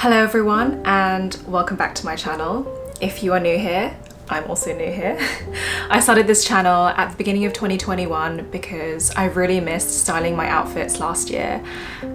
Hello everyone and welcome back to my channel. If you are new here, I'm also new here. I started this channel at the beginning of 2021 because I really missed styling my outfits last year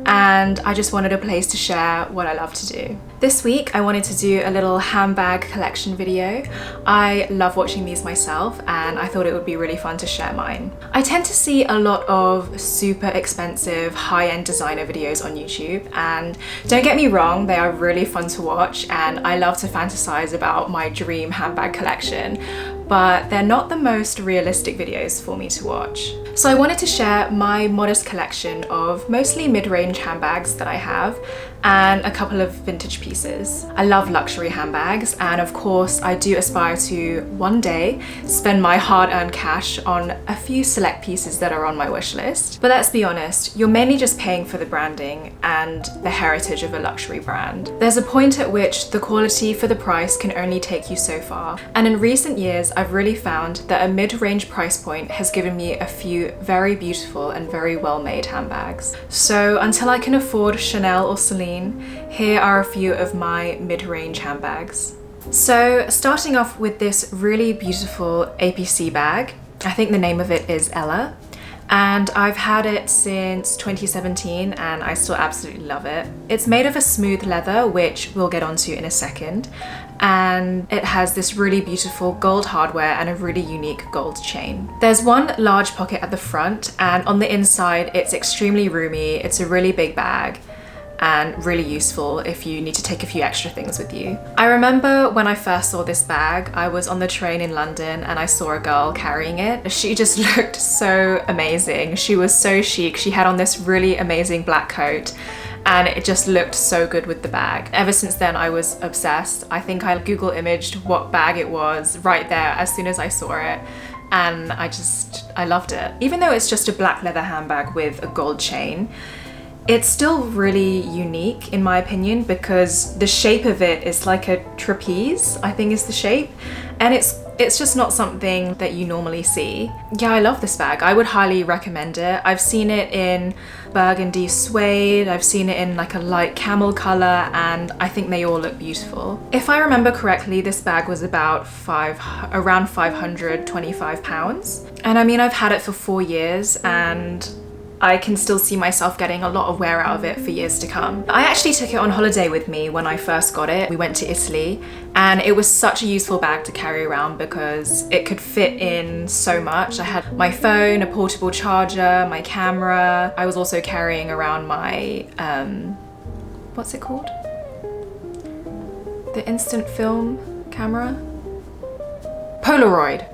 and I just wanted a place to share what I love to do. This week I wanted to do a little handbag collection video. I love watching these myself and I thought it would be really fun to share mine. I tend to see a lot of super expensive high-end designer videos on YouTube, and don't get me wrong, they are really fun to watch and I love to fantasize about my dream handbag collection, but they're not the most realistic videos for me to watch. So I wanted to share my modest collection of mostly mid-range handbags that I have and a couple of vintage pieces. I love luxury handbags and of course I do aspire to one day spend my hard-earned cash on a few select pieces that are on my wish list. But let's be honest, you're mainly just paying for the branding and the heritage of a luxury brand. There's a point at which the quality for the price can only take you so far, and in recent years I've really found that a mid-range price point has given me a few very beautiful and very well-made handbags. So until I can afford Chanel or Celine, here are a few of my mid-range handbags. So starting off with this really beautiful A.P.C bag. I think the name of it is Ella, and I've had it since 2017 and I still absolutely love it. It's made of a smooth leather, which we'll get onto in a second, and it has this really beautiful gold hardware and a really unique gold chain. There's one large pocket at the front, and on the inside it's extremely roomy. It's a really big bag and really useful if you need to take a few extra things with you. I remember when I first saw this bag, I was on the train in London and I saw a girl carrying it. She just looked so amazing. She was so chic. She had on this really amazing black coat and it just looked so good with the bag. Ever since then I was obsessed. I think I Google imaged what bag it was right there as soon as I saw it, and I loved it. Even though it's just a black leather handbag with a gold chain, it's still really unique in my opinion because the shape of it is like a trapeze, I think is the shape, and it's just not something that you normally see. Yeah, I love this bag. I would highly recommend it. I've seen it in burgundy suede, I've seen it in like a light camel color, and I think they all look beautiful. If I remember correctly, this bag was about around £525. And I mean, I've had it for 4 years and I can still see myself getting a lot of wear out of it for years to come. I actually took it on holiday with me when I first got it. We went to Italy and it was such a useful bag to carry around because it could fit in so much. I had my phone, a portable charger, my camera. I was also carrying around my, what's it called? The instant film camera? Polaroid.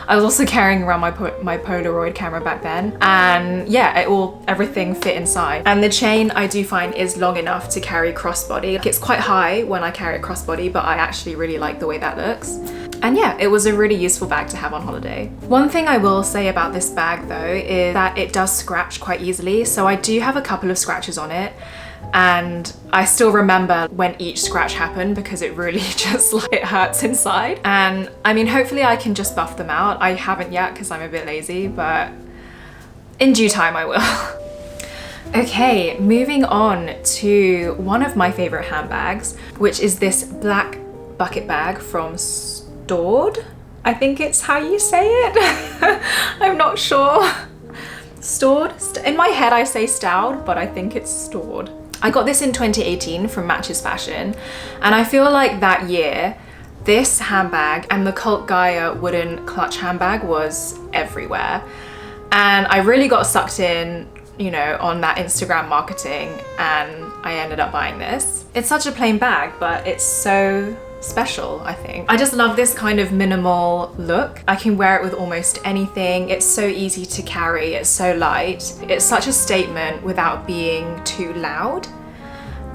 I was also carrying around my Polaroid camera back then, and yeah, everything fit inside. And the chain I do find is long enough to carry crossbody. It's quite high when I carry it crossbody, but I actually really like the way that looks. And yeah, it was a really useful bag to have on holiday. One thing I will say about this bag though is that it does scratch quite easily. So I do have a couple of scratches on it, and I still remember when each scratch happened because it really just like it hurts inside. And I mean, hopefully I can just buff them out. I haven't yet because I'm a bit lazy, but in due time I will. Okay, moving on to one of my favorite handbags, which is this black bucket bag from Staud. I think it's how you say it. I'm not sure. Staud? In my head I say Staud, but I think it's Staud. I got this in 2018 from Matches Fashion, and I feel like that year this handbag and the Cult Gaia wooden clutch handbag was everywhere, and I really got sucked in, you know, on that Instagram marketing, and I ended up buying this. It's such a plain bag, but it's so special, I think. I just love this kind of minimal look. I can wear it with almost anything. It's so easy to carry, it's so light. It's such a statement without being too loud.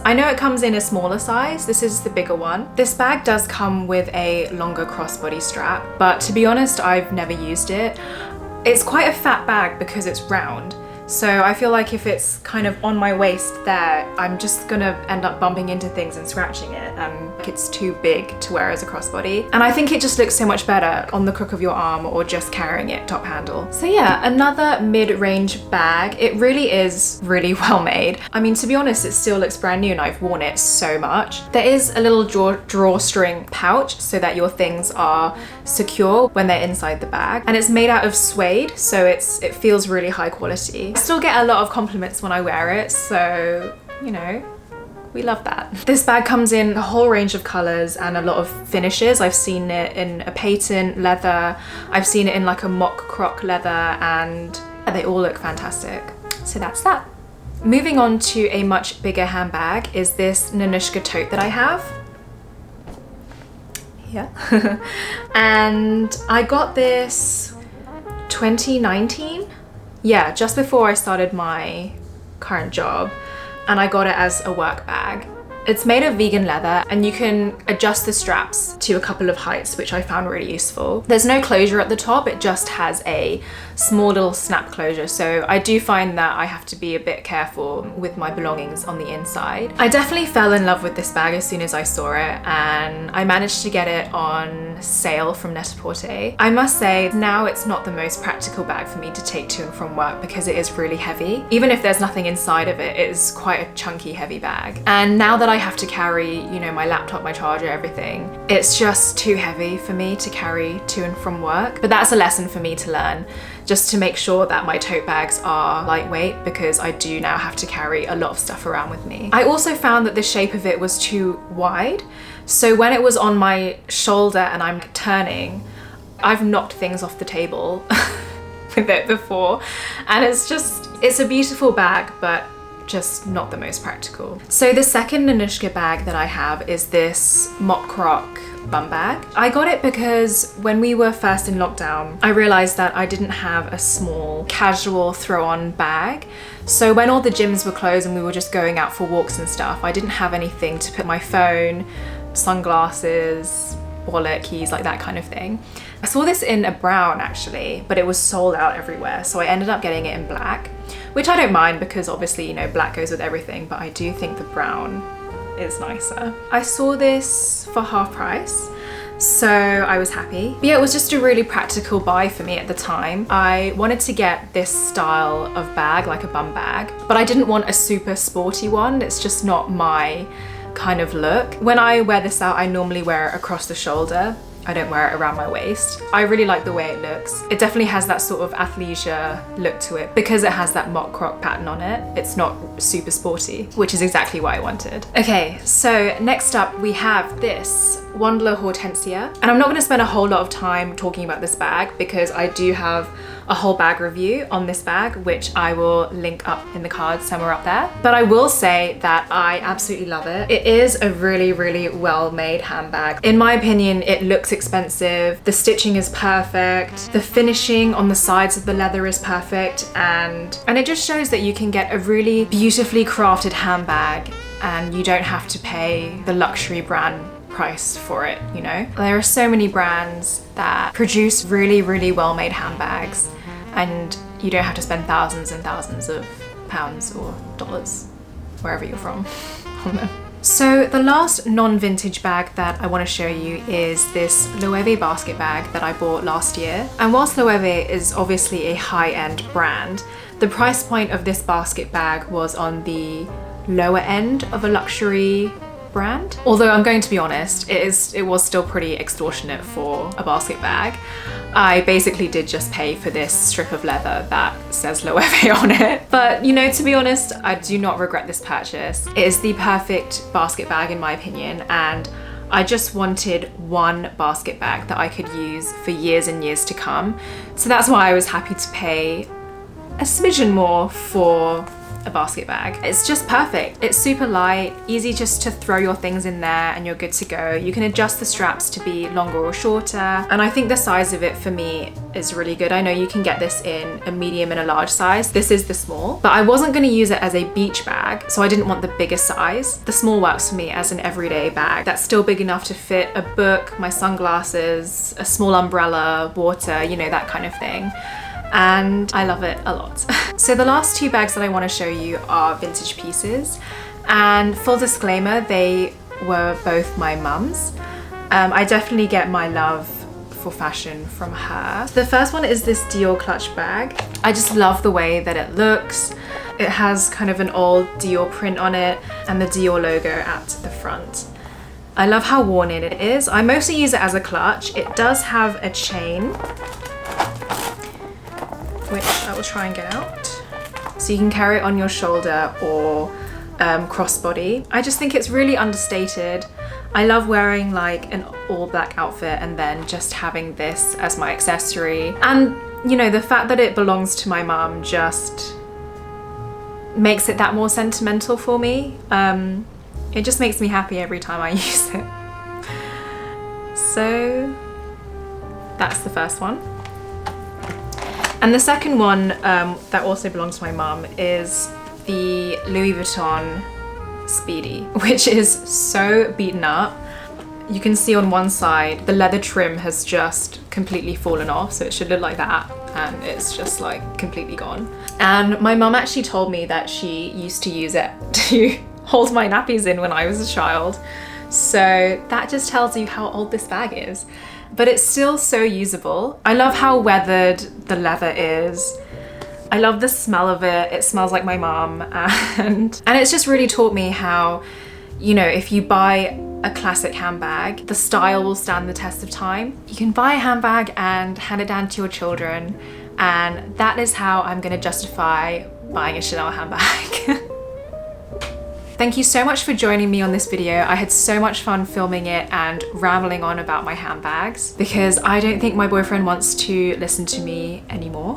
I know it comes in a smaller size. This is the bigger one. This bag does come with a longer crossbody strap, but to be honest, I've never used it. It's quite a fat bag because it's round. So I feel like if it's kind of on my waist there, I'm just gonna end up bumping into things and scratching it, and it's too big to wear as a crossbody. And I think it just looks so much better on the crook of your arm or just carrying it top handle. So yeah, another mid-range bag. It really is really well made. I mean, to be honest, it still looks brand new and I've worn it so much. There is a little drawstring pouch so that your things are secure when they're inside the bag. And it's made out of suede, so it feels really high quality. I still get a lot of compliments when I wear it, so, you know, we love that. This bag comes in a whole range of colors and a lot of finishes. I've seen it in a patent leather, I've seen it in like a mock croc leather, and they all look fantastic. So that's that. Moving on to a much bigger handbag is this Nanushka Tote that I have. Yeah. And I got this 2019. Yeah, just before I started my current job, and I got it as a work bag. It's made of vegan leather and you can adjust the straps to a couple of heights, which I found really useful. There's no closure at the top, it just has a small little snap closure, so I do find that I have to be a bit careful with my belongings on the inside. I definitely fell in love with this bag as soon as I saw it, and I managed to get it on sale from Net-a-Porter. I must say, now it's not the most practical bag for me to take to and from work because it is really heavy. Even if there's nothing inside of it, it is quite a chunky, heavy bag. And now that I have to carry, you know, my laptop, my charger, everything, it's just too heavy for me to carry to and from work. But that's a lesson for me to learn, just to make sure that my tote bags are lightweight, because I do now have to carry a lot of stuff around with me. I also found that the shape of it was too wide. So when it was on my shoulder and I'm turning, I've knocked things off the table with it before. And it's a beautiful bag, but just not the most practical. So the second Nanushka bag that I have is this mock croc bum bag. I got it because when we were first in lockdown, I realized that I didn't have a small casual throw-on bag. So when all the gyms were closed and we were just going out for walks and stuff, I didn't have anything to put my phone, sunglasses, wallet, keys, like that kind of thing. I saw this in a brown actually, but it was sold out everywhere. So I ended up getting it in black, which I don't mind because obviously, you know, black goes with everything, but I do think the brown is nicer. I saw this for half price, so I was happy. But yeah, it was just a really practical buy for me at the time. I wanted to get this style of bag, like a bum bag, but I didn't want a super sporty one. It's just not my kind of look. When I wear this out, I normally wear it across the shoulder. I don't wear it around my waist. I really like the way it looks. It definitely has that sort of athleisure look to it because it has that mock croc pattern on it. It's not super sporty, which is exactly what I wanted. Okay, so next up we have this Wandler Hortensia. And I'm not gonna spend a whole lot of time talking about this bag because I do have a whole bag review on this bag, which I will link up in the cards somewhere up there. But I will say that I absolutely love it. It is a really, really well-made handbag. In my opinion, it looks expensive. The stitching is perfect. The finishing on the sides of the leather is perfect. And it just shows that you can get a really beautifully crafted handbag and you don't have to pay the luxury brand price for it, you know? There are so many brands that produce really, really well-made handbags and you don't have to spend thousands and thousands of pounds or dollars, wherever you're from, on them. So the last non-vintage bag that I want to show you is this Loewe basket bag that I bought last year. And whilst Loewe is obviously a high-end brand, the price point of this basket bag was on the lower end of a luxury brand. Although I'm going to be honest, it was still pretty extortionate for a basket bag. I basically did just pay for this strip of leather that says Loewe on it. But you know, to be honest, I do not regret this purchase. It is the perfect basket bag in my opinion, and I just wanted one basket bag that I could use for years and years to come. So that's why I was happy to pay a smidgen more for a basket bag. It's just perfect. It's super light, easy just to throw your things in there and you're good to go. You can adjust the straps to be longer or shorter. And I think the size of it for me is really good. I know you can get this in a medium and a large size. This is the small, but I wasn't going to use it as a beach bag, so I didn't want the biggest size. The small works for me as an everyday bag that's still big enough to fit a book, my sunglasses, a small umbrella, water, you know, that kind of thing. And I love it a lot. So the last two bags that I want to show you are vintage pieces, and full disclaimer, they were both my mum's. I definitely get my love for fashion from her. The first one is this Dior clutch bag. I just love the way that it looks. It has kind of an old Dior print on it and the Dior logo at the front. I love how worn in it is. I mostly use it as a clutch. It does have a chain, which I will try and get out. So you can carry it on your shoulder or crossbody. I just think it's really understated. I love wearing like an all black outfit and then just having this as my accessory. And you know, the fact that it belongs to my mum just makes it that more sentimental for me. It just makes me happy every time I use it. So that's the first one. And the second one that also belongs to my mum is the Louis Vuitton Speedy, which is so beaten up. You can see on one side the leather trim has just completely fallen off, so it should look like that, and it's just like completely gone. And my mum actually told me that she used to use it to hold my nappies in when I was a child, so that just tells you how old this bag is. But it's still so usable. I love how weathered the leather is. I love the smell of it. It smells like my mum, and it's just really taught me how, you know, if you buy a classic handbag, the style will stand the test of time. You can buy a handbag and hand it down to your children, and that is how I'm gonna justify buying a Chanel handbag. Thank you so much for joining me on this video. I had so much fun filming it and rambling on about my handbags because I don't think my boyfriend wants to listen to me anymore.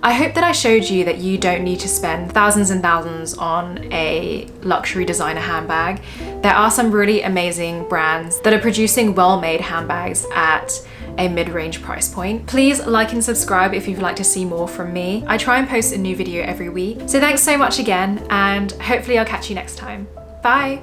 I hope that I showed you that you don't need to spend thousands and thousands on a luxury designer handbag. There are some really amazing brands that are producing well-made handbags at a mid-range price point. Please like and subscribe if you'd like to see more from me. I try and post a new video every week. So thanks so much again, and hopefully I'll catch you next time. Bye.